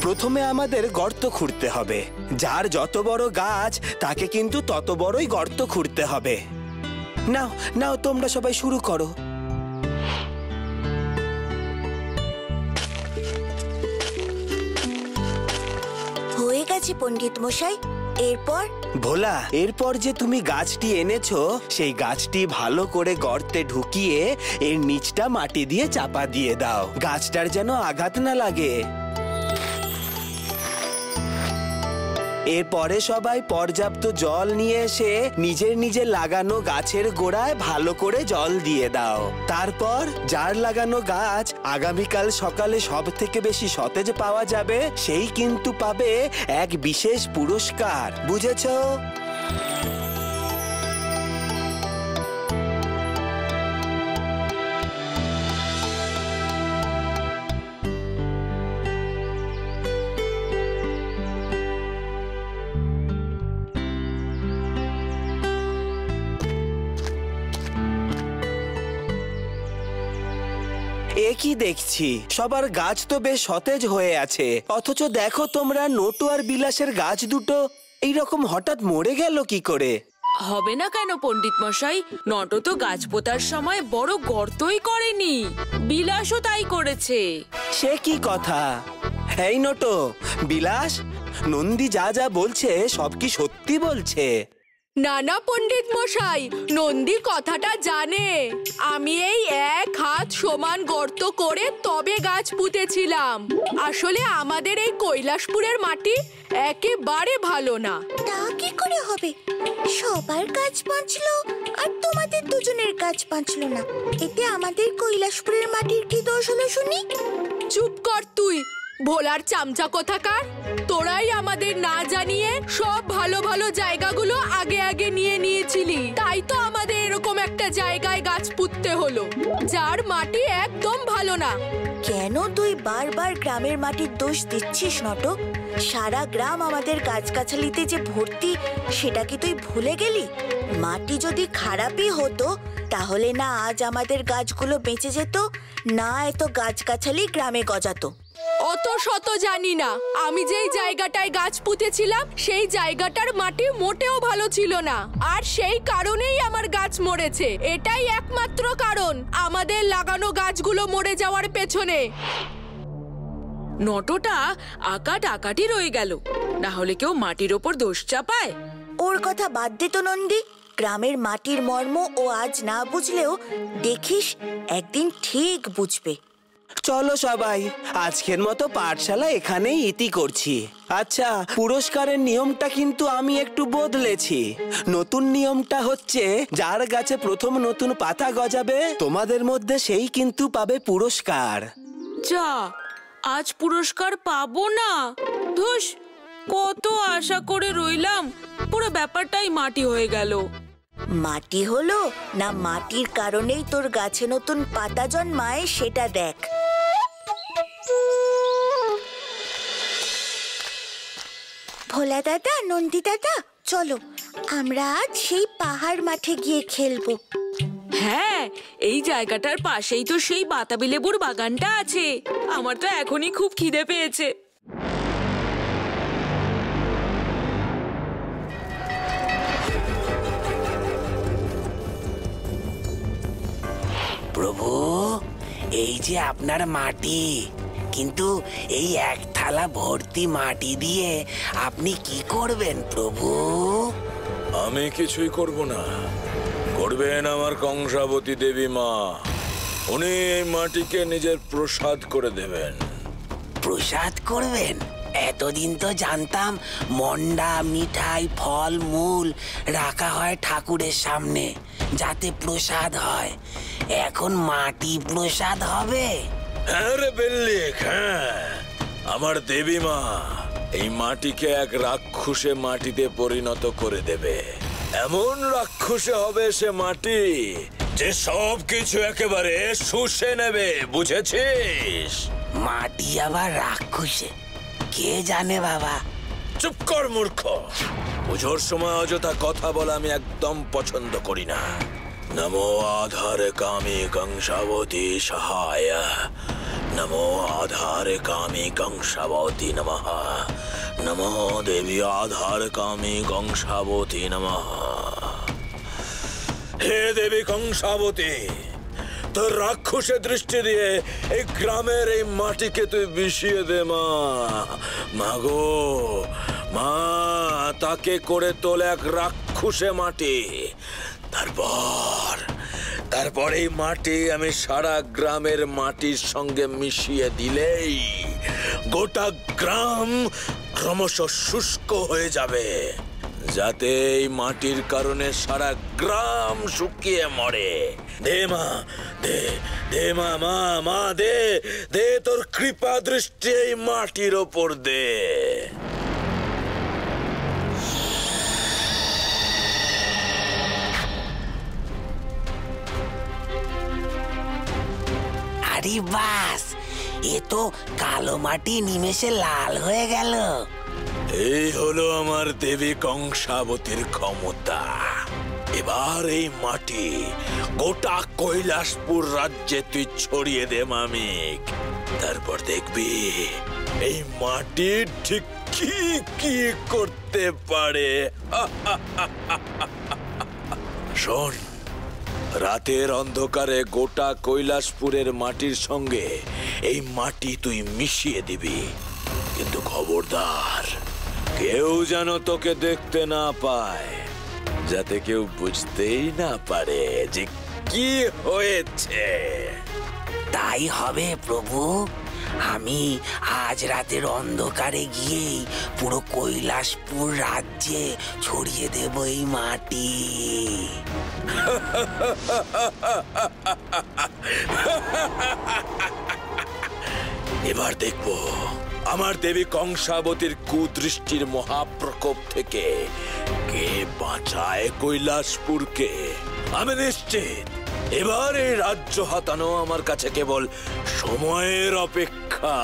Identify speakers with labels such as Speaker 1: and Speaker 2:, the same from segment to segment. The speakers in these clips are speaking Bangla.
Speaker 1: প্রথমে আমাদের গর্ত খুঁড়তে হবে। যার যত বড় গাছ তাকে কিন্তু তত বড়ই গর্ত খুঁড়তে হবে। নাও নাও, তোমরা সবাই শুরু করো।
Speaker 2: হয়ে গেছে পণ্ডিত মশাই। এরপর?
Speaker 1: ভোলা, এরপর যে তুমি গাছটি এনেছো সেই গাছটি ভালো করে গর্তে ঢুকিয়ে এর নিচটা মাটি দিয়ে চাপা দিয়ে দাও, গাছটার যেন আঘাত না লাগে। এরপরে সবাই পর্যাপ্ত জল নিয়ে এসে নিজের নিজের লাগানো গাছের গোড়ায় ভালো করে জল দিয়ে দাও। তারপর যার লাগানো গাছ আগামীকাল সকালে সব থেকে বেশি সতেজ পাওয়া যাবে সেই কিন্তু পাবে এক বিশেষ পুরস্কার, বুঝেছো? কি দেখছি সবার গাছ তো বেশ সতেজ হয়ে আছে, অথচ দেখো তোমরা নটু আর বিলাসের গাছ দুটো এইরকম হঠাৎ মরে গেল কি করে?
Speaker 3: হবে না কেন পণ্ডিত মশাই? নটো তো গাছ পোতার সময় বড় গর্তই করেনি, বিলাসও তাই করেছে।
Speaker 1: সে কি কথা? এই নটো, বিলাস, নন্দী যা যা বলছে সব কি সত্যি বলছে?
Speaker 4: না না পণ্ডিত মশাই, নন্দী কথাটা জানে। আমি এই 1 হাত সমান গর্ত করে তবে গাছ পুঁতেছিলাম। আসলে আমাদের এই কৈলাসপুরের মাটি একেবারে ভালো না।
Speaker 2: তা কি করে হবে? সবার গাছ বাঁচলো আর তোমাদের দুজনের গাছ বাঁচলো না। এতে আমাদের কৈলাসপুরের মাটির কি দোষ হলো শুনি?
Speaker 4: চুপ কর তুই, ভোলার চামচা কোথাকার। তোরাই আমাদের না জানিয়ে সব ভালো ভালো জায়গাগুলো আগে আগে নিয়ে নিয়েছিলি, তাই তো আমাদের এরকম একটা জায়গায় গাছ পুঁততে হলো যার মাটি একদম ভালো না।
Speaker 2: কেন তুই বারবার গ্রামের মাটির দোষ দিচ্ছিস নটো? সারা গ্রাম আমাদের গাছগাছালিতে যে ভর্তি সেটা কি তুই ভুলে গেলি? মাটি যদি খারাপই হতো তাহলে না আজ আমাদের গাছগুলো বেঁচে যেত, না এত গাছগাছালি গ্রামে গজাতো।
Speaker 4: অত শত জানি না, আমি যেই জায়গাটায় গাছ পুঁতেছিলাম সেই জায়গাটার মাটি মোটেও ভালো ছিল না, আর সেই কারণেই আমার গাছ মরেছে। এটাই একমাত্র কারণ আমাদের লাগানো গাছগুলো মরে যাওয়ার পেছনে।
Speaker 3: নটোটা আকাটি রয়ে গেল, না হলে কেউ মাটির ওপর দোষ চাপায়?
Speaker 2: ওর কথা বাদ দে তো নন্দী। গ্রামের মাটির মর্ম ও আজ না বুঝলেও দেখিস একদিন ঠিক বুঝবে।
Speaker 1: চলো সবাই, আজকের মতো পাঠশালা এখানেই ইতি করছি। আচ্ছা, পুরস্কারের নিয়মটা কিন্তু আমি একটু বদলেছি। নতুন নিয়মটা হচ্ছে যার গাছে প্রথম নতুন পাতা গজাবে তোমাদের মধ্যে সেই কিন্তু পাবে পুরস্কার।
Speaker 3: যা, আজ পুরস্কার পাবো না? ধুস, কত আশা করে রইলাম, পুরো ব্যাপারটাই মাটি হয়ে গেল।
Speaker 2: মাটি হলো না মাটির কারণেই তোর গাছে নতুন পাতা জন্মায় সেটা দেখ। ভোলা দাদা, নন্দী দাদা, চলো আমরা আজ সেই পাহাড় মাঠে গিয়ে খেলবো।
Speaker 3: হ্যাঁ, এই জায়গাটার পাশেই তো সেই বাতাবি লেবুর বাগানটা আছে। আমার তো এখনই খুব খিদে পেয়েছে।
Speaker 1: প্রভু, এই যে আপনার মাটি, কিন্তু এই এক থালা ভর্তি মাটি দিয়ে আপনি কি করবেন প্রভু?
Speaker 5: আমি কিছুই করব না, করবেন আমার কংসাবতী দেবী মা। উনি এই মাটিকে নিজের প্রসাদ করে দেবেন।
Speaker 1: প্রসাদ করবেন? এতদিন তো জানতাম মন্ডা, মিঠাই, ফল মূল রাখা হয় ঠাকুরের সামনে যাতে প্রসাদ হয়, এখন মাটি প্রসাদ হবে?
Speaker 5: হ্যাঁ রে বেল্লিক, হ্যাঁ, আমার দেবী মা এই মাটিকে এক রাক্ষসে মাটিতে পরিণত করে দেবে। এমন রাক্ষসে হবে সে মাটি যে সব কিছু একেবারে শুষে নেবে, বুঝেছিস?
Speaker 1: মাটি আবার রাক্ষসে? কে জানে বাবা,
Speaker 5: চুপ কর মূর্খ। পুজোর সময় অযথা কথা বলা আমি একদম পছন্দ করি না। নমো আধারে কামী কংসাবতী সহায়, নমো আধারে কামী কংসাবতী নমঃ, নমো দেবী আধার কামী কংসাবতী নমঃ। হে দেবী কংসাবতী, তোর রাক্ষসের দৃষ্টি দিয়ে এই গ্রামের এই মাটিকে তুই বিষিয়ে দে মা। মাগো মা, তাকে করে তোল এক রাক্ষসে মাটি। তারপর এই মাটি আমি সারা গ্রামের মাটির সঙ্গে মিশিয়ে দিলেই গোটা গ্রাম ক্রমশ শুষ্ক হয়ে যাবে, যাতে এই মাটির কারণে সারা গ্রাম শুকিয়ে মরে। দে মা, দে দে মা, মা মা দে দে তোর কৃপা দৃষ্টি এই মাটির ওপর দে।
Speaker 1: আরে বাস, এ তো কালো মাটি নিমেষে লাল হয়ে গেল।
Speaker 5: এই হলো আমার দেবী কংসাবতীর ক্ষমতা। এবার এই মাটি গোটা কৈলাসপুর রাজ্যে তুই ছড়িয়ে দে মামিক। তারপর দেখবি এই মাটি ঠিক কি কি করতে পারে। শোন, রাতের অন্ধকারে গোটা কৈলাসপুরের মাটির সঙ্গে এই মাটি তুই মিশিয়ে দিবি, কিন্তু খবরদার কেউ যেন তোকে দেখতে না পায়, যাতে কেউ বুঝতেই না পারে যে কি হয়েছে।
Speaker 1: তাই হবে প্রভু, আমি আজ রাতের অন্ধকারে গিয়েই পুরো কৈলাসপুর রাজ্যে ছড়িয়ে দেব এই মাটি।
Speaker 5: এবার দেখবো আমার দেবী কংসাবতীর কুদৃষ্টির মহাপ্রকোপ থেকে কে বাঁচায় কৈলাসপুরকে। আমি নিশ্চিত এবার এই রাজ্য হাতানো আমার কাছে কেবল সময়ের অপেক্ষা।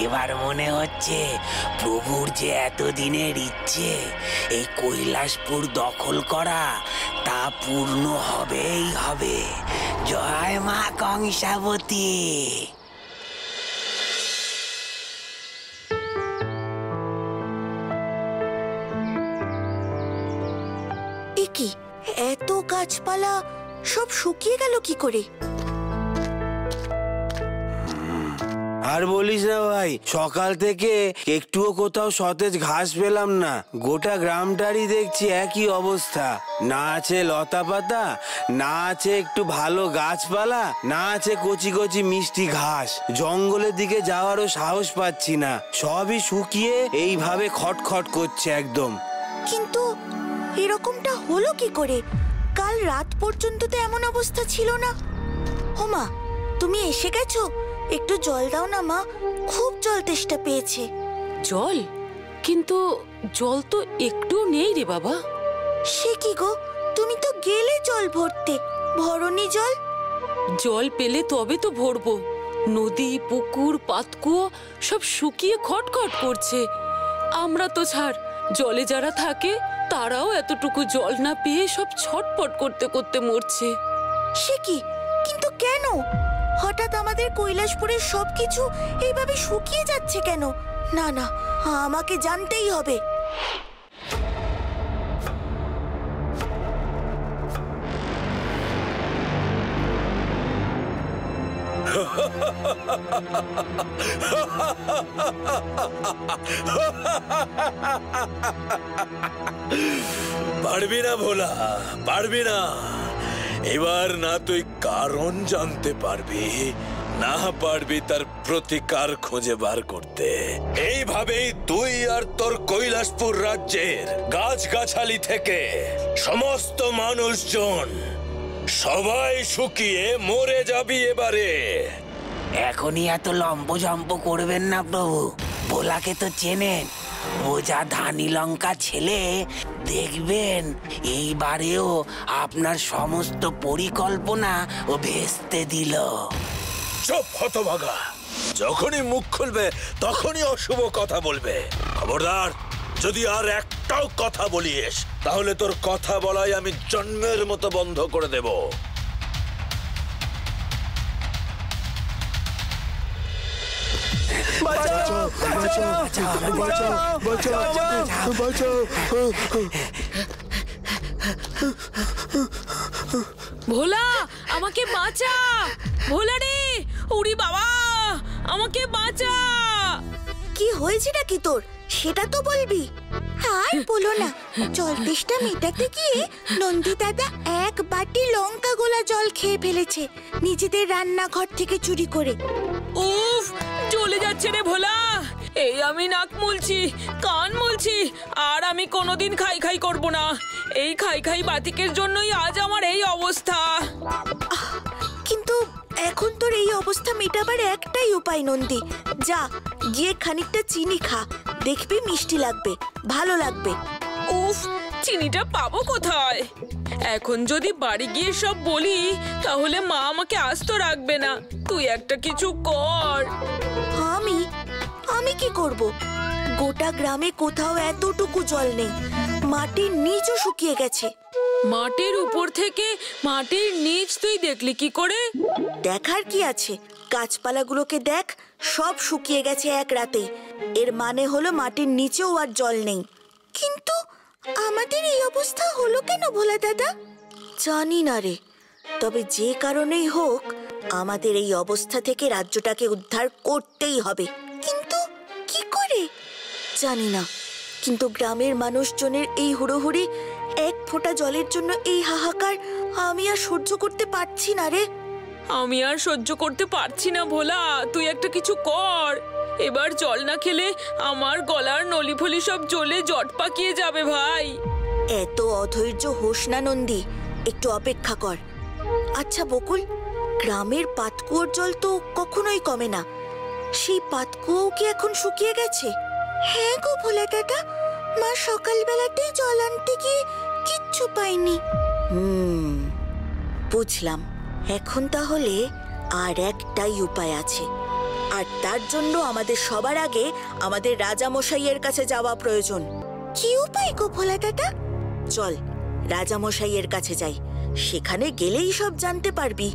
Speaker 1: এবার মনে হচ্ছে প্রভুর যে এতদিনের ইচ্ছে এই কৈলাসপুর দখল করা, তা পূর্ণ হবেই হবে। জয় মা কংসাবতী।
Speaker 2: এ কি, এত গাছপালা সব শুকিয়ে গেল কি করে?
Speaker 6: আর বলিস না ভাই, সকাল থেকে একটুও কোথাও সতেজ ঘাস পেলাম না। গোটা গ্রামটারই দেখছি একই অবস্থা। না আছে লতা পাতা, না আছে একটু ভালো গাছপালা, না আছে কচি কচি মিষ্টি ঘাস। জঙ্গলের দিকে যাওয়ারও সাহস পাচ্ছি না, সবই শুকিয়ে এইভাবে খটখট করছে একদম।
Speaker 2: কিন্তু এরকমটা হলো কি করে? কাল রাত পর্যন্ত তো এমন অবস্থা ছিল না। হোমা, তুমি এসে গেছো? একটু জল দাও না মা, খুব জল তেষ্টা পেয়েছে।
Speaker 3: জল? কিন্তু জল তো একটু নেই রে বাবা।
Speaker 2: সে কি গো, তুমি তো গেলে জল ভরতে, ভরনি জল?
Speaker 3: জল পেলে তবে তো ভরবো। নদী, পুকুর, পাতকুয়ো সব শুকিয়ে খটখট করছে। আমরা তো ছাড়, জলে যারা থাকে তারাও এতটুকু জল না পেয়ে সব ছটফট করতে করতে মরছে।
Speaker 2: সে কি, কিন্তু কেন হঠাৎ আমাদের কৈলাসপুরের সবকিছু এইভাবে শুকিয়ে যাচ্ছে কেন? না না, আমাকে জানতেই হবে।
Speaker 5: পারবি না ভোলা, পারবি না। এবার না তুই কারণ জানতে পারবি, না পারবি তার প্রতিকার খুঁজে বার করতে। এইভাবেই তুই আর তোর কৈলাসপুর রাজ্যের গাছগাছালি থেকে সমস্ত মানুষজন সবাই শুকিয়ে মরে যাবি এবারে।
Speaker 6: এখনই এত লম্ব করবেন না প্রভু, ভোলাকে তো চেনেন, ও যা ধানি লঙ্কা ছেলে। দেখবেন এইবারেও আপনার সমস্ত পরিকল্পনা ও ভেস্তে দিল।
Speaker 5: চুপ হতভাগা, যখনই মুখ খুলবে তখনই অশুভ কথা বলবে। খবরদার, যদি আর একটাও কথা বলিস তাহলে তোর কথা বলাই আমি জন্মের মতো বন্ধ করে দেব।
Speaker 3: ভোলা, আমাকে বাঁচা! ভোলা রে, উড়ি বাবা, আমাকে বাঁচা!
Speaker 2: কি হয়েছে নাকি তোর, সেটা তো বলবি। আর বলো না, জল তেষ্টা মেটাতে গিয়ে নন্দী দাদা এক বাটি লঙ্কা গোলা জল খেয়ে ফেলেছে, নিজেদের রান্নাঘর থেকে চুরি করে।
Speaker 3: উফ, জ্বলে যাচ্ছে রে ভোলা। এই আমি নাক মুলছি, কান মুলছি, আর আমি কোনোদিন খাই খাই করব না। এই খাই খাই বাতিকের জন্যই আজ আমার এই অবস্থা।
Speaker 2: কিন্তু এখন তোর এই অবস্থা মেটাবার একটাই উপায় নন্দী, যা গিয়ে খানিকটা চিনি খা, দেখবি মিষ্টি লাগবে, ভালো লাগবে।
Speaker 3: উফ, চিনিটা পাবো কোথায়? এখন যদি বাড়ি গিয়ে সব বলি তাহলে মা আমাকে আস্ত রাখবে না। তুই একটা কিছু কর।
Speaker 2: আমি কি করব? গোটা গ্রামে কোথাও এতটুকু জল নেই, মাটির নিচও শুকিয়ে গেছে।
Speaker 3: মাটির উপর থেকে মাটির নিচ তুই দেখলি কি করে?
Speaker 2: দেখার কি আছে, গাছপালাগুলোকে দেখ, সব শুকিয়ে গেছে এক রাতেই। এর মানে হলো মাটির নিচেও আর জল নেই। কিন্তু আমাদের এই অবস্থা হলো কেন ভোলা দাদা? জানি না রে, তবে যে কারণেই হোক আমাদের এই অবস্থা থেকে রাজ্যটাকে উদ্ধার করতেই হবে। কিন্তু কি করে জানি না। কিন্তু গ্রামের মানুষজনের এই হুড়োহুড়ি, এক ফোঁটা জলের জন্য এই হাহাকার আমি আর সহ্য করতে পারছি না রে।
Speaker 3: আমি আর সহ্য করতে পারছি না ভোলা, তুই একটা কিছু কর। এবার জল না খেলে আমার গলার নলি ফলি সব জ্বলে জট পাকিয়ে যাবে ভাই।
Speaker 2: এত অধৈর্য হোস না নন্দী, একটু অপেক্ষা কর। আচ্ছা বকুল, গ্রামের পাতকুয়োর জল তো কখনোই কমে না, সেই পাতকুয়ো কি এখন শুকিয়ে গেছে? হ্যাঁ গো ভোলা দাদা, মা সকালবেলাতেই জল আনতে গিয়ে কিচ্ছু পাইনি। বুঝলাম। এখন তাহলে আর একটাই উপায় আছে, আর তার জন্য আমাদের সবার আগে আমাদের রাজামশাইয়ের কাছে যাওয়া প্রয়োজন। কি উপায় গো ভোলা দাদা? চল রাজামশাইয়ের কাছে যাই, সেখানে গেলেই সব জানতে পারবি।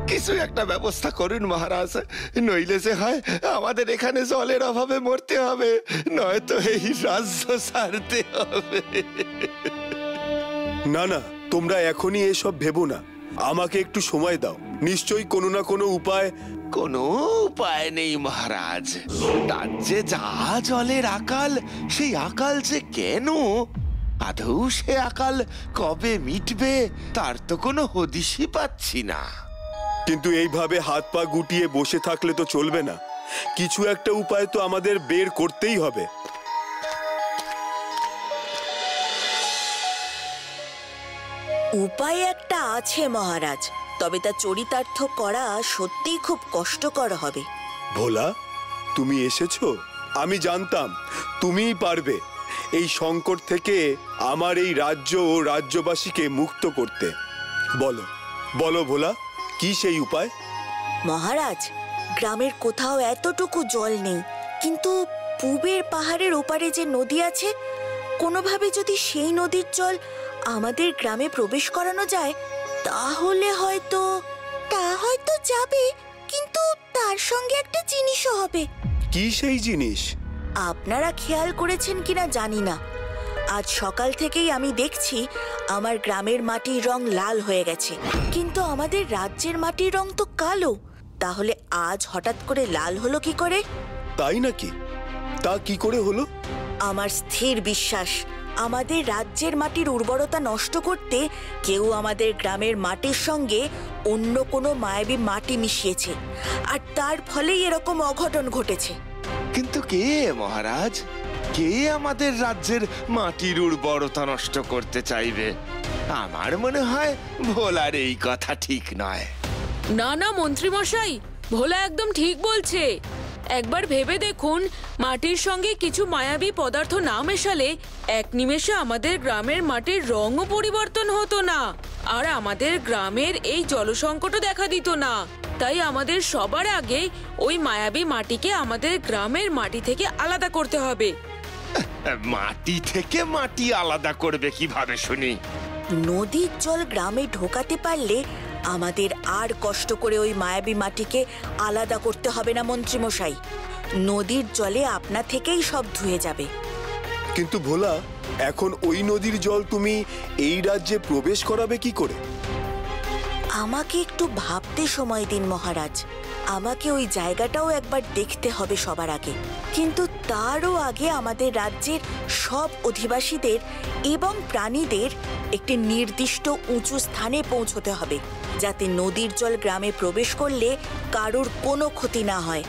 Speaker 7: কিছু একটা ব্যবস্থা করুন মহারাজ, নইলে যে হয় আমাদের এখানে জলের অভাবে মরতে হবে, নয়তো এই রাজ্য ছাড়তে হবে।
Speaker 8: না না, তোমরা এখনই এসব ভেবো না, আমাকে একটু সময় দাও, নিশ্চয়ই কোনো না কোনো উপায়।
Speaker 7: কোনো উপায় নেই মহারাজ, রাজ্যে যা জলের আকাল, সেই আকাল যে কেন, আদৌ সে আকাল কবে মিটবে তার তো কোনো হদিশই পাচ্ছি না।
Speaker 8: কিন্তু এইভাবে হাত পা গুটিয়ে বসে থাকলে তো চলবে না, কিছু একটা উপায় তো আমাদের বের করতেই হবে।
Speaker 2: উপায় একটা আছে মহারাজ, তবে তা চরিতার্থ করা সত্যিই খুব কষ্টকর হবে।
Speaker 8: ভোলা, তুমি এসেছো, আমি জানতাম তুমিই পারবে এই সংকট থেকে আমার এই রাজ্য ও রাজ্যবাসীকে মুক্ত করতে। বলো বলো ভোলা, কি সেই উপায়?
Speaker 2: মহারাজ, গ্রামের কোথাও এতটুকু জল নেই, কিন্তু পূবের পাহাড়ের ওপারে যে নদী আছে, কোনোভাবে যদি সেই নদীর জল আমাদের গ্রামে প্রবেশ করানো যায় তাহলে হয়তো যাবে, কিন্তু তার সঙ্গে একটা জিনিসও হবে।
Speaker 8: কি সেই জিনিস?
Speaker 2: আপনারা খেয়াল করেছেন কিনা জানি না, আজ সকাল থেকেই আমি দেখছি আমার গ্রামের মাটির রং লাল হয়ে গেছে, কিন্তু আমাদের রাজ্যের মাটির রং তো কালো। তাহলে আজ হঠাৎ করে লাল হলো কি করে?
Speaker 8: তাই নাকি? তা কি করে হলো?
Speaker 2: আমার স্থির বিশ্বাস, আমাদের রাজ্যের মাটির উর্বরতা নষ্ট করতে কেউ আমাদের গ্রামের মাটির সঙ্গে অন্য কোনো মায়াবী মাটি মিশিয়েছে, আর তার ফলেই এরকম অঘটন ঘটেছে।
Speaker 7: কিন্তু কে মহারাজ? কে আমাদের রাজ্যের মাটির উর্বরতা নষ্ট করতে চাইবে? আমার মনে হয় ভোলার এই কথা ঠিক নয়।
Speaker 3: না না মন্ত্রী মশাই, ভোলা একদম ঠিক বলছে। একবার ভেবে দেখুন, মাটির সঙ্গে কিছু মায়াবী পদার্থ না মেশালে এক নিমেষে আমাদের গ্রামের মাটির রঙও পরিবর্তন হতো না, আর আমাদের গ্রামের এই জলসংকটও দেখা দিত না। তাই আমাদের সবার আগে ওই মায়াবী মাটিকে আমাদের গ্রামের মাটি থেকে আলাদা করতে হবে।
Speaker 7: মাটি থেকে মাটি আলাদা করবে কিভাবে শুনি?
Speaker 2: নদীর জল গ্রামে ঢোকাতে পারলে আমাদের আর কষ্ট করে ওই মায়াবী মাটিকে আলাদা করতে হবে না মন্ত্রীমশাই। নদীর জলে আপনা থেকেই সব ধুয়ে যাবে।
Speaker 8: কিন্তু ভোলা, এখন ওই নদীর জল তুমি এই রাজ্যে প্রবেশ করাবে কি করে?
Speaker 2: আমাকে একটু ভাবতে সময় দিন মহারাজ। আমাকে ওই জায়গাটাও একবার দেখতে হবে সবার আগে। কিন্তু তারও আগে আমাদের রাজ্যের সব অধিবাসীদের এবং প্রাণীদের একটি নির্দিষ্ট উঁচু স্থানে পৌঁছতে হবে, যাতে নদীর জল গ্রামে প্রবেশ করলে কারোর কোনো ক্ষতি না হয়।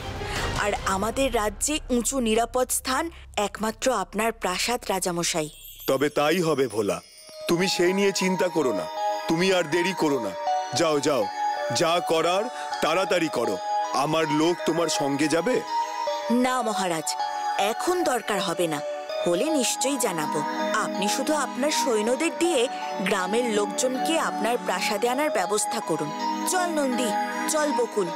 Speaker 2: আর আমাদের রাজ্যে উঁচু নিরাপদ স্থান একমাত্র আপনার প্রাসাদ রাজামশাই।
Speaker 8: তবে তাই হবে ভোলা, তুমি সেই নিয়ে চিন্তা করো না। তুমি আর দেরি করো না, যাও যাও, যা করার তাড়াতাড়ি করো। আমার লোক তোমার সঙ্গে যাবে?
Speaker 2: না মহারাজ, এখন দরকার হবে না, হলে নিশ্চয়ই জানাবো। আপনি শুধু আপনার সৈন্যদের দিয়ে গ্রামের লোকজনকে আপনার প্রাসাদে আনার ব্যবস্থা করুন। চল নন্দী, চল বকুল।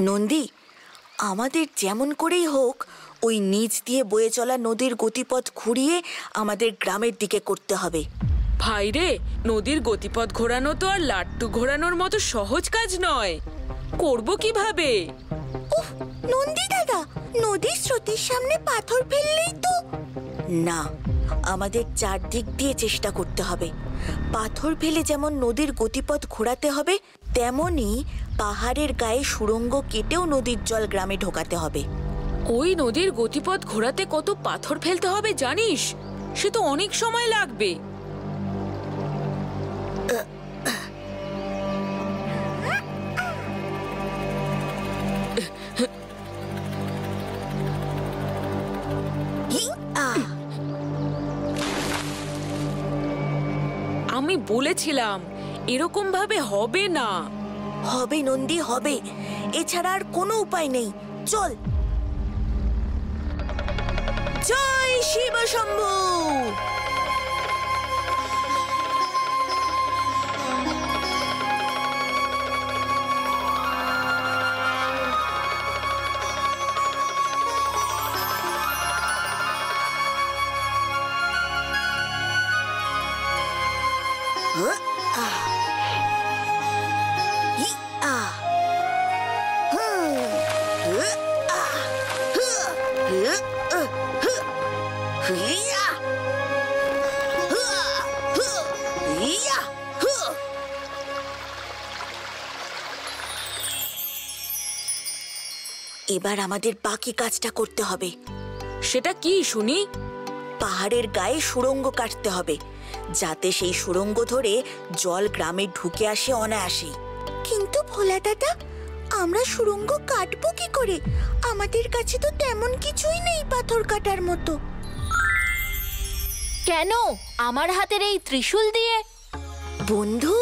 Speaker 2: নন্দী, আমাদের যেমন করেই হোক ওই নিচ দিয়ে বয়ে চলা নদীর গতিপথ ঘুরিয়ে আমাদের গ্রামের দিকে করতে হবে।
Speaker 3: ভাই রে, নদীর গতিপথ ঘোরানো তো আর লাট্টু ঘোরানোর মতো সহজ কাজ নয়। করব কিভাবে?
Speaker 2: উফ, নন্দী দাদা, নদীর স্রোতের সামনে পাথর ফেললেই তো। না, আমাদের চারদিক দিয়ে চেষ্টা করতে হবে। পাথর ফেলে যেমন নদীর গতিপথ ঘোরাতে হবে, তেমনি পাহাড়ের গায়ে সুড়ঙ্গ কেটেও নদীর জল গ্রামে ঢোকাতে হবে।
Speaker 3: ওই নদীর গতিপথ ঘোরাতে কত পাথর ফেলতে হবে জানিস? সে তো অনেক সময় লাগবে। আমি বলেছিলাম এরকম ভাবে হবে না।
Speaker 2: হবে নন্দী, হবে, এছাড়া আর কোনো উপায় নেই। চল। জয় শিব শম্ভু। এবার আমাদের বাকি কাজটা করতে হবে।
Speaker 3: সেটা কি শুনি?
Speaker 2: পাহাড়ের গায়ে সুড়ঙ্গ কাটতে হবে, যাতে সেই সুড়ঙ্গ ধরে জল গ্রামে ঢুকে আসে অনায়াসে। কিন্তু ভোলা দাদা, আমরা সুড়ঙ্গ কাটবো কি করে? আমাদের কাছে তো তেমন কিছুই নেই পাথর কাটার মতো।
Speaker 9: কেন আমার হাতের এই ত্রিশূল দিয়ে?
Speaker 2: বন্ধু,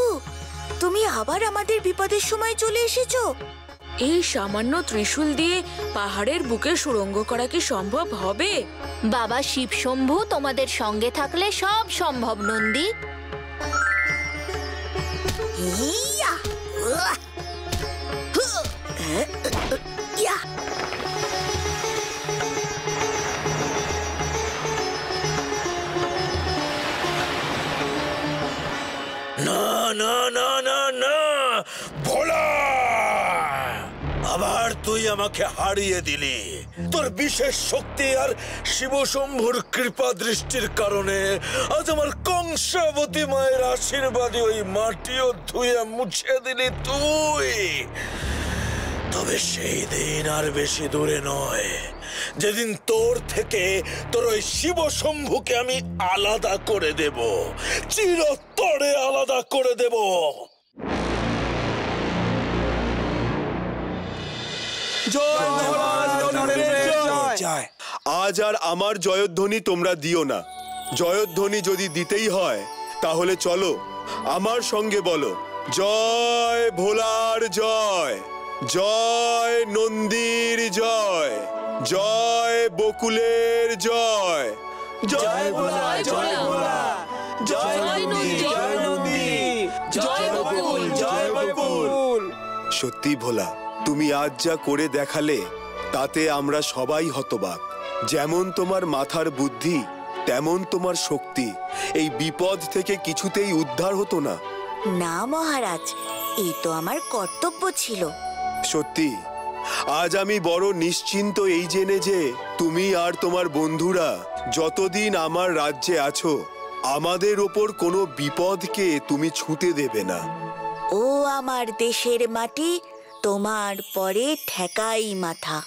Speaker 2: তুমি আবার আমাদের বিপদের সময় চলে এসেছো।
Speaker 3: এই সামান্য ত্রিশূল দিয়ে পাহাড়ের বুকে সুড়ঙ্গ করা কি সম্ভব হবে?
Speaker 9: বাবা শিব শম্ভু তোমাদের সঙ্গে থাকলে সব সম্ভব নন্দী।
Speaker 5: না না না না না, ভোলা, আবার তুই আমাকে হারিয়ে দিলি। তোর বিশেষ শক্তি আর শিবশম্ভুর কৃপা দৃষ্টির কারণে আজ আমার কংসাবতী মায়ের আশীর্বাদে ওই মাটিও ধুয়ে মুছে দিলি তুই। তবে সেই দিন আর বেশি দূরে নয়, যেদিন তোর থেকে তোর ওই শিবশম্ভুকে আমি আলাদা করে দেব, চিরতরে আলাদা করে দেব।
Speaker 8: আজ আর আমার জয়ধ্বনি তোমরা দিও না। জয়ধ্বনি যদি দিতেই হয় তাহলে চলো আমার সঙ্গে বলো, জয় ভোলার জয়, জয় নন্দীর জয়, জয় বকুলের জয়। জয় ভোলা, জয় ভোলা, জয় নন্দী, জয় নন্দী, জয় বকুল, জয় বকুল। সত্যি ভোলা, তুমি আজ যা করে দেখালে তাতে আমরা সবাই হতবাক। যেমন তোমার মাথার বুদ্ধি তেমন তোমার শক্তি, এই বিপদ থেকে কিছুতেই উদ্ধার হতো না।
Speaker 2: না মহারাজ, এই তো আমার কর্তব্য ছিল।
Speaker 8: সত্যি আজ আমি বড় নিশ্চিন্ত এই জেনে যে তুমি আর তোমার বন্ধুরা যতদিন আমার রাজ্যে আছো আমাদের ওপর কোনো বিপদকে তুমি ছুঁতে দেবে না।
Speaker 2: ও আমার দেশের মাটি, তোমার পরে ঠেকাই মাথা।